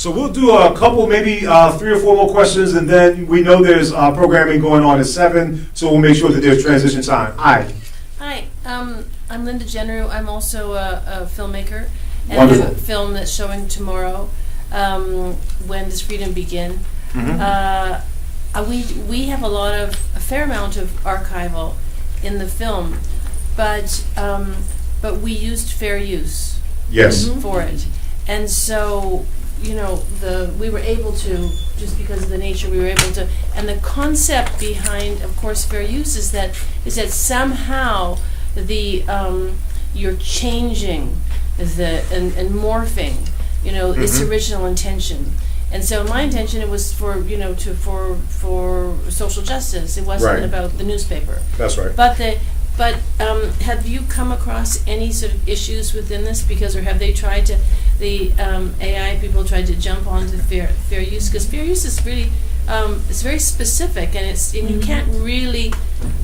So we'll do a couple, maybe 3 or 4 more questions, and then we know there's programming going on at 7, so we'll make sure that there's transition time. Hi. Hi, I'm Linda Jenner. I'm also a filmmaker, and Wonderful. I have a film that's showing tomorrow. When does freedom begin? We have a fair amount of archival in the film, but we used fair use. Yes. For it, and so we were able to, just because of the nature, we were able to, and the concept behind, of course, fair use is that somehow you're changing and morphing, its original intention. And so my intention, it was for social justice. It wasn't Right. about the newspaper. That's right. But have you come across any sort of issues within this? Or have they tried to, the AI people tried to jump onto fair use? Because fair use is really, it's very specific, and you can't really,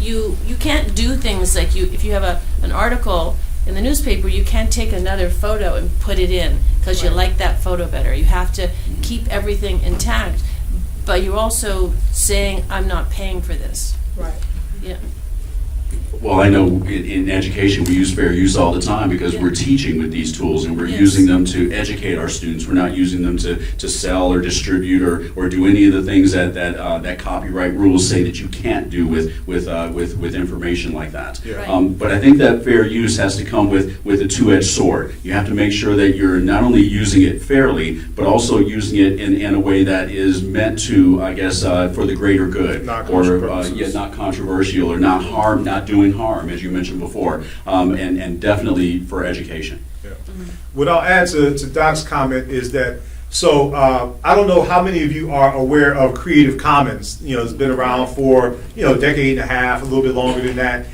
you can't do things like if you have an article in the newspaper, you can't take another photo and put it in because you like that photo better. You have to keep everything intact, but you're also saying, I'm not paying for this. Right. Yeah. Well, I know in education we use fair use all the time because we're teaching with these tools and we're Yes. using them to educate our students. We're not using them to sell or distribute or do any of the things that copyright rules say that you can't do with information like that. Yeah. Right. But I think that fair use has to come with a two-edged sword. You have to make sure that you're not only using it fairly, but also using it in a way that is meant to, I guess, for the greater good, Not or controversial. not controversial or not doing harm, as you mentioned before, and definitely for education. Yeah. What I'll add to Doc's comment is that, so I don't know how many of you are aware of Creative Commons. It's been around for a decade and a half, a little bit longer than that.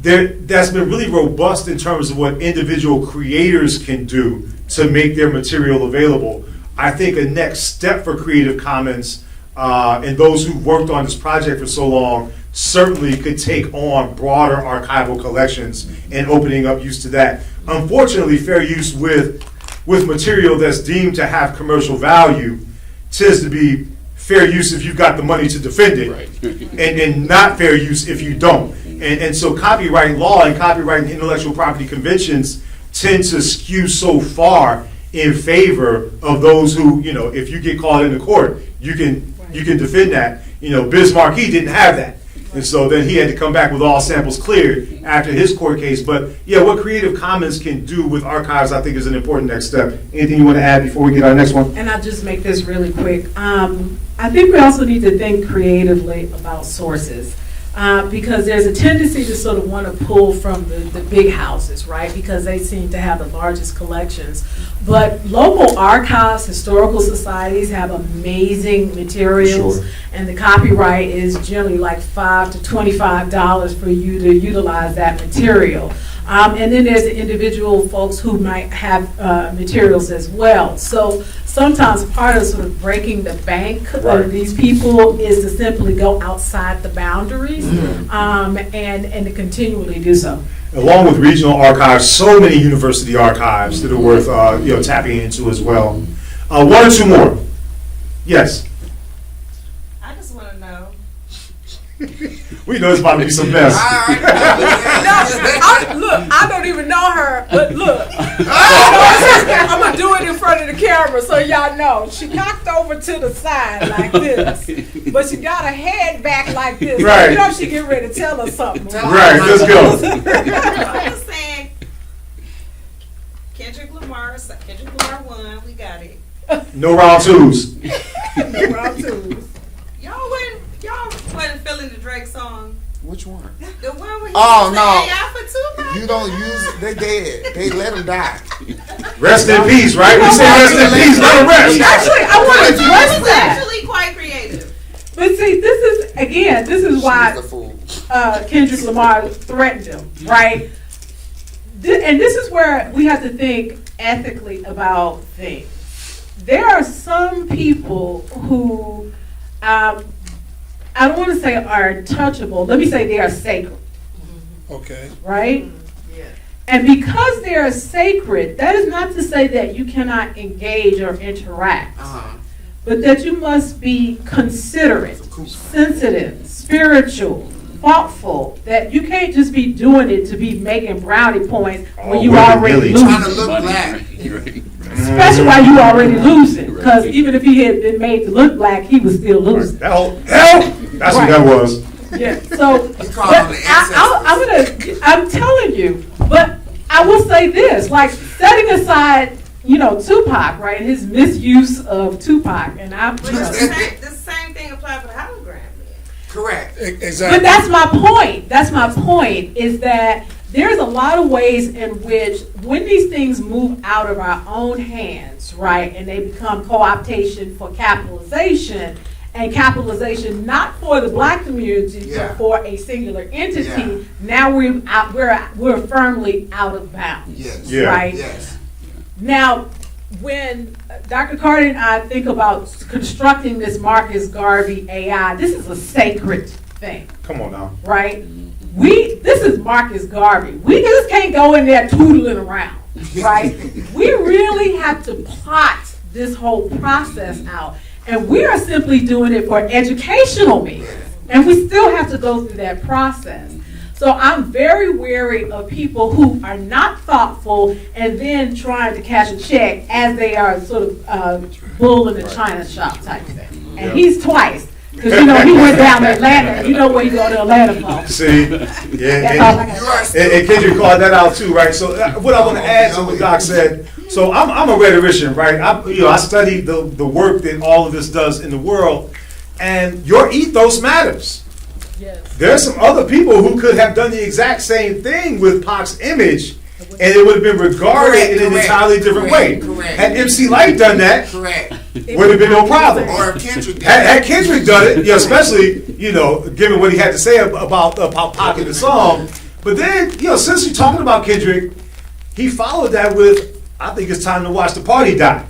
That's been really robust in terms of what individual creators can do to make their material available. I think a next step for Creative Commons and those who've worked on this project for so long certainly could take on broader archival collections and opening up use to that. Unfortunately, fair use with material that's deemed to have commercial value tends to be fair use if you've got the money to defend it, Right. and not fair use if you don't. And so copyright law and copyright and intellectual property conventions tend to skew so far in favor of those who, if you get called into court, you can defend that. Biz Marquis didn't have that. And so then he had to come back with all samples cleared after his court case. But yeah, what Creative Commons can do with archives, I think, is an important next step. Anything you want to add before we get our next one? And I'll just make this really quick. I think we also need to think creatively about sources. Because there's a tendency to sort of want to pull from the big houses, right? Because they seem to have the largest collections. But local archives, historical societies have amazing materials. Sure. And the copyright is generally like $5 to $25 for you to utilize that material. And then there's the individual folks who might have materials as well. So sometimes part of sort of breaking the bank Right. of these people is to simply go outside the boundaries and to continually do so. Along with regional archives, so many university archives that are worth tapping into as well. 1 or 2 more. Yes. I just want to know. We know it's about to be some mess. Look, I don't even know her, but look. I'm going to do it in front of the camera so y'all know. She cocked over to the side like this, but she got her head back like this. Right. You know she get ready to tell us something. Right, let's go. I'm just saying, Kendrick Lamar won. We got it. No round twos. Round two. Y'all wasn't feeling the Drake song. Which one? The one where he Oh, was no. AI for Tupac. You don't use it. They dead. They let them die. Rest in peace, right? We say rest in peace, let him rest. Actually, I want to It address was that. actually quite creative. But see, this is why She's a fool. Kendrick Lamar threatened him, right? And this is where we have to think ethically about things. There are some people who, I don't want to say are untouchable. Let me say they are sacred, Okay. right? Yeah. And because they are sacred, that is not to say that you cannot engage or interact, but that you must be considerate, sensitive, spiritual, thoughtful, that you can't just be doing it to be making brownie points when you already Trying to losing. look black. Especially while you already losing, because even if he had been made to look black, he was still losing. Hell, that's Right. what that was. Yeah, so He called them the I'm telling you, but I will say this, like setting aside, Tupac, right, his misuse of Tupac, and But the same thing applies for the hologram. Correct. But that's my point. That's my point, is that there's a lot of ways in which when these things move out of our own hands, right, and they become co-optation for capitalization, and capitalization not for the black community, Yeah. but for a singular entity, Yeah. now we're firmly out of bounds, Yes. Yeah. right? Yes. Now, when Dr. Carter and I think about constructing this Marcus Garvey AI, this is a sacred thing, Come on now. right? This is Marcus Garvey. We just can't go in there tootling around, right? We really have to plot this whole process out. And we are simply doing it for educational means. And we still have to go through that process. So I'm very wary of people who are not thoughtful and then trying to cash a check as they are sort of bull in the china shop type thing. And he's twice. Because, he went down to Atlanta, and you know where you go to Atlanta for. See? That's all I Yeah. got. And Kendrick called that out too, right? So what I want to add to what Doc said, so I'm a rhetorician, right? I study the work that all of this does in the world, and your ethos matters. Yes. There's some other people who could have done the exact same thing with Pac's image, and it would have been regarded in an entirely different way. Correct. Had MC Light done that, Correct. would have been no problem. Or if Kendrick did Had Kendrick done it, especially, given what he had to say about Pac in the song. But then, since you're talking about Kendrick, he followed that with, I think it's time to watch the party die.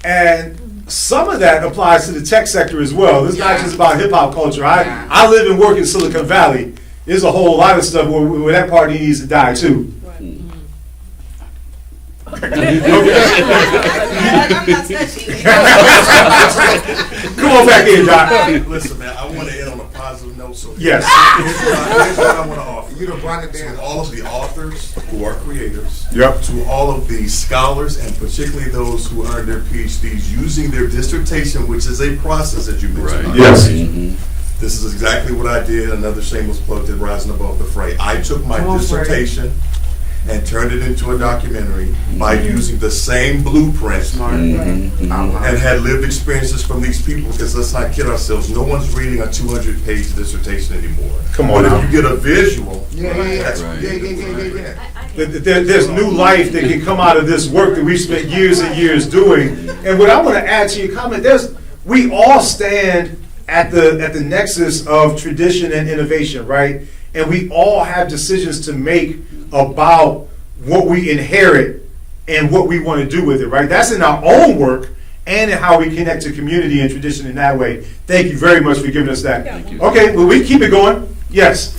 And some of that applies to the tech sector as well. This is not just about hip hop culture. I live and work in Silicon Valley. There's a whole lot of stuff where that party needs to die too. I'm not touching it. Come on back in, Doc. Listen, man, I want to end on a positive note. So Yes. here's what I want to offer. You done brought it down. To all of the authors who are creators, Yep. to all of the scholars, and particularly those who earned their PhDs using their dissertation, which is a process that you mentioned. Yes. This is exactly what I did. Another shameless plug to Rising Above the Fray. I took my dissertation and turned it into a documentary by using the same blueprint and had lived experiences from these people, because let's not kid ourselves, no one's reading a 200-page dissertation anymore. Come on But now. if you get a visual, that's There's new life that can come out of this work that we've spent years and years doing. And what I want to add to your comment, we all stand at the nexus of tradition and innovation, right? And we all have decisions to make about what we inherit and what we want to do with it, right? That's in our own work and in how we connect to community and tradition in that way. Thank you very much for giving us that. Thank you. Okay, well, we keep it going. Yes.